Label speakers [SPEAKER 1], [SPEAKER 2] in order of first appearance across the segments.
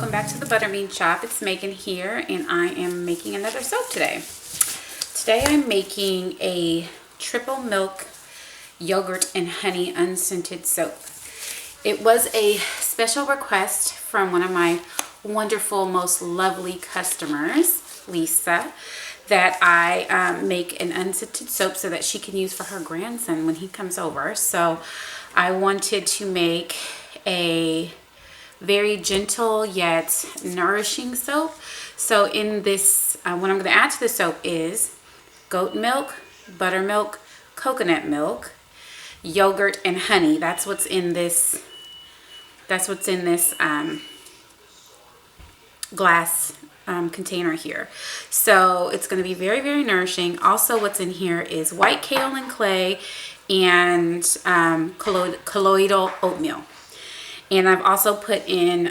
[SPEAKER 1] welcome back to the Buttermilk shop. It's Megan here, and I am making another soap today. Today I'm making a triple milk yogurt and honey unscented soap. It was a special request from one of my wonderful, most lovely customers, Lisa, that I make an unscented soap so that she can use for her grandson when he comes over. So I wanted to make a very gentle yet nourishing soap. So in this, what I'm going to add to the soap is goat milk, buttermilk, coconut milk, yogurt, and honey. That's what's in this. That's what's in this glass container here. So it's going to be very, very nourishing. Also, what's in here is white kale and clay and colloidal oatmeal. And I've also put in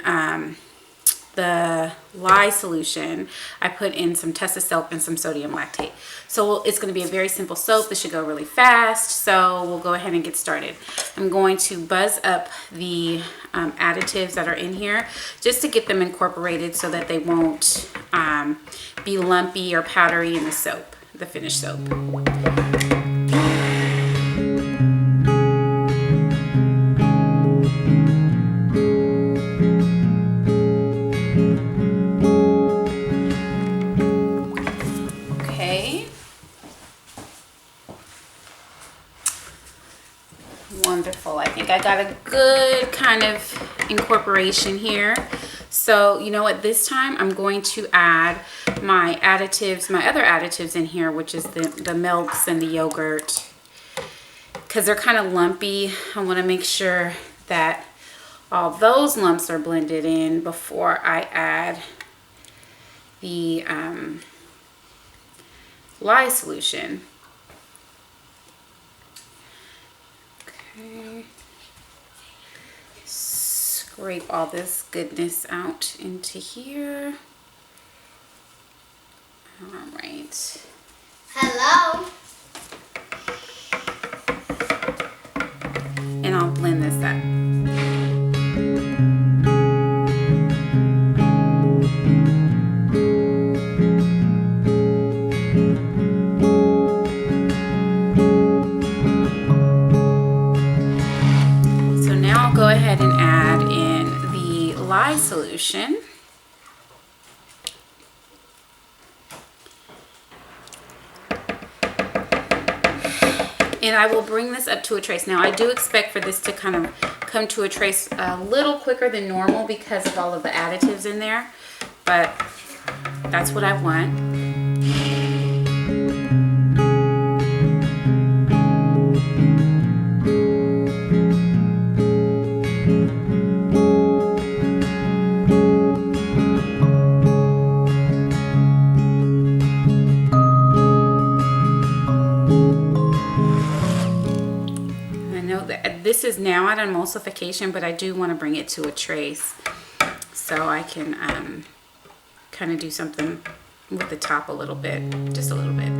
[SPEAKER 1] the lye solution. I put in some Tessa soap and some sodium lactate. So it's going to be a very simple soap. This should go really fast. So we'll go ahead and get started. I'm going to buzz up the additives that are in here just to get them incorporated so that they won't be lumpy or powdery in the soap, the finished soap. Wonderful. I think I got a good kind of incorporation here. So you know what, this time I'm going to add my additives, my other additives in here, which is the milks and the yogurt, because they're kind of lumpy. I want to make sure that all those lumps are blended in before I add the lye solution. Okay. Scrape all this goodness out into here. All right.
[SPEAKER 2] Hello.
[SPEAKER 1] And I'll blend this up. Go ahead and add in the lye solution. And I will bring this up to a trace. Now I do expect for this to kind of come to a trace a little quicker than normal because of all of the additives in there, but that's what I want. This is now at emulsification, but I do want to bring it to a trace so I can kind of do something with the top a little bit, just a little bit.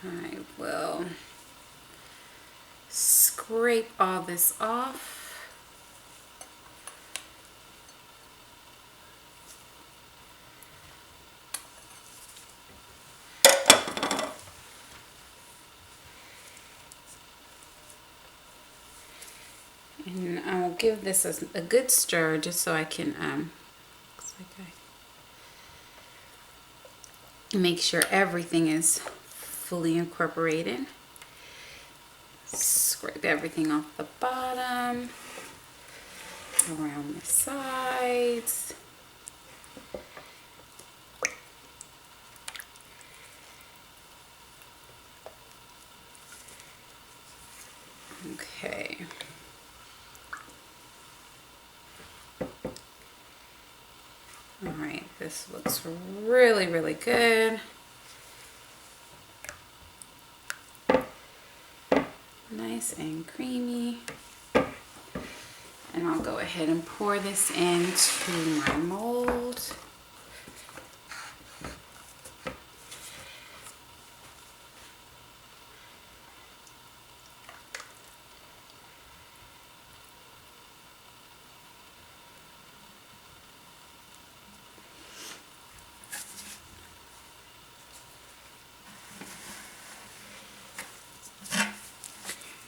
[SPEAKER 1] I will scrape all this off. And I will give this a good stir just so I can looks like I make sure everything is fully incorporated. Scrape everything off the bottom, around the sides. Okay. All right, this looks really, really good. Nice and creamy. And I'll go ahead and pour this into my mold.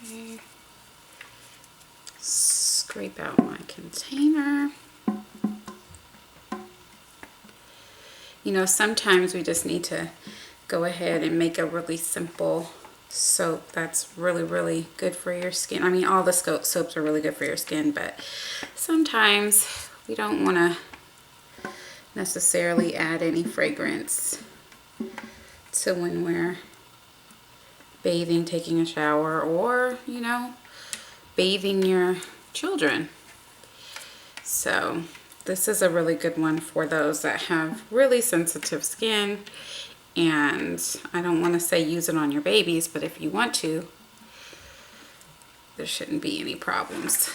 [SPEAKER 1] Okay. Scrape out my container. You know, sometimes we just need to go ahead and make a really simple soap that's really, really good for your skin. I mean, all the soaps are really good for your skin, but sometimes we don't want to necessarily add any fragrance to when we're bathing, taking a shower, or, you know, bathing your children. So this is a really good one for those that have really sensitive skin. And I don't want to say use it on your babies, but if you want to, there shouldn't be any problems.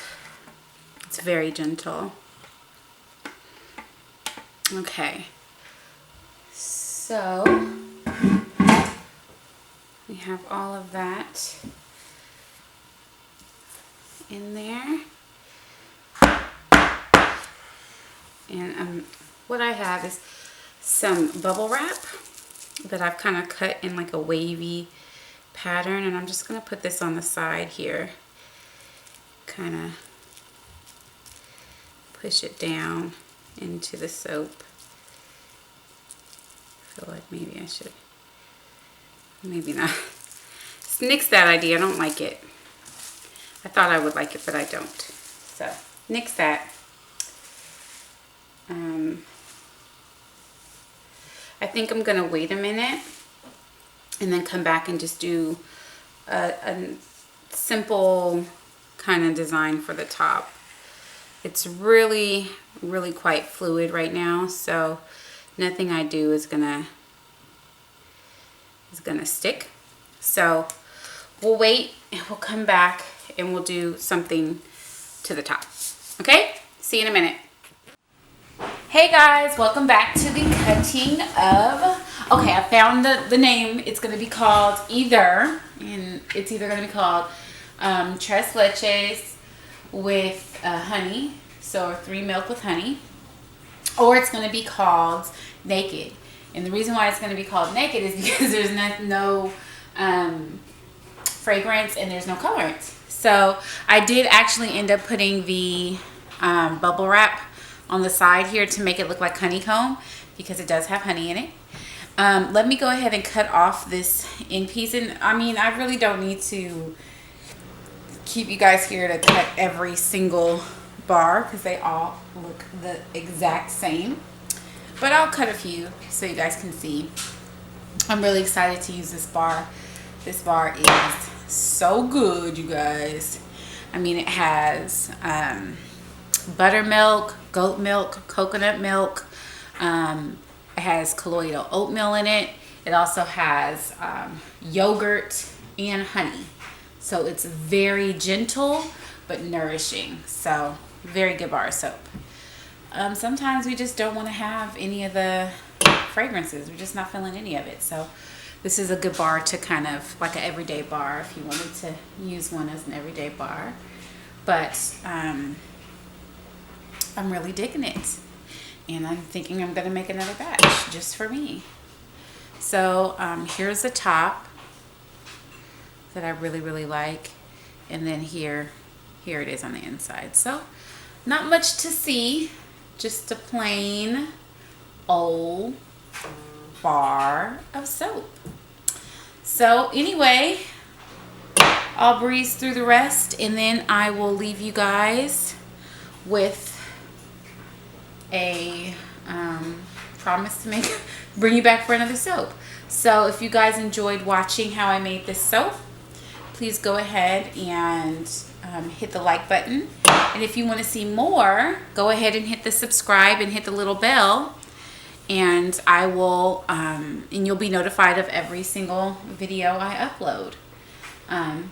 [SPEAKER 1] It's very gentle. Okay, so we have all of that in there. And what I have is some bubble wrap that I've kind of cut in like a wavy pattern, and I'm just going to put this on the side here. Kind of push it down into the soap. I feel like maybe I should, maybe not. Nix that idea. I don't like it. I thought I would like it, but I don't. So nix that. I think I'm gonna wait a minute and then come back and just do a simple kind of design for the top. It's really, really quite fluid right now, so nothing I do is gonna stick. So we'll wait and we'll come back and we'll do something to the top. Okay? See you in a minute. Hey guys, welcome back to the cutting of, okay, I found the name. It's going to be called either going to be called tres leches with honey, so 3 milk with honey, or it's going to be called naked. And the reason why it's going to be called naked is because there's no fragrance and there's no colorants. So I did actually end up putting the bubble wrap on the side here to make it look like honeycomb because it does have honey in it. Let me go ahead and cut off this end piece. And I mean, I really don't need to keep you guys here to cut every single bar because they all look the exact same. But I'll cut a few so you guys can see. I'm really excited to use this bar. This bar is so good, you guys. I mean, it has buttermilk, goat milk, coconut milk. It has colloidal oatmeal in it. It also has yogurt and honey. So it's very gentle but nourishing. So very good bar of soap. Sometimes we just don't want to have any of the fragrances. We're just not feeling any of it. So this is a good bar to kind of like an everyday bar if you wanted to use one as an everyday bar. But I'm really digging it. And I'm thinking I'm going to make another batch just for me. So here's the top that I really, really like. And then here it is on the inside. So not much to see. Just a plain old bar of soap. So anyway, I'll breeze through the rest and then I will leave you guys with a promise to bring you back for another soap. So if you guys enjoyed watching how I made this soap, please go ahead and hit the like button And if you want to see more, go ahead and hit the subscribe and hit the little bell. And I will, and you'll be notified of every single video I upload.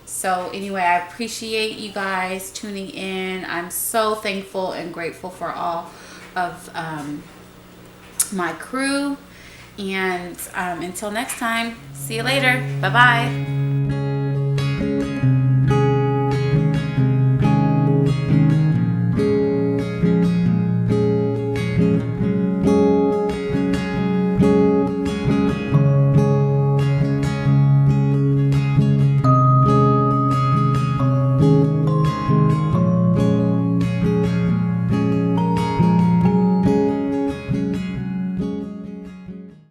[SPEAKER 1] So anyway, I appreciate you guys tuning in. I'm so thankful and grateful for all of my crew. And until next time, see you later. Bye-bye.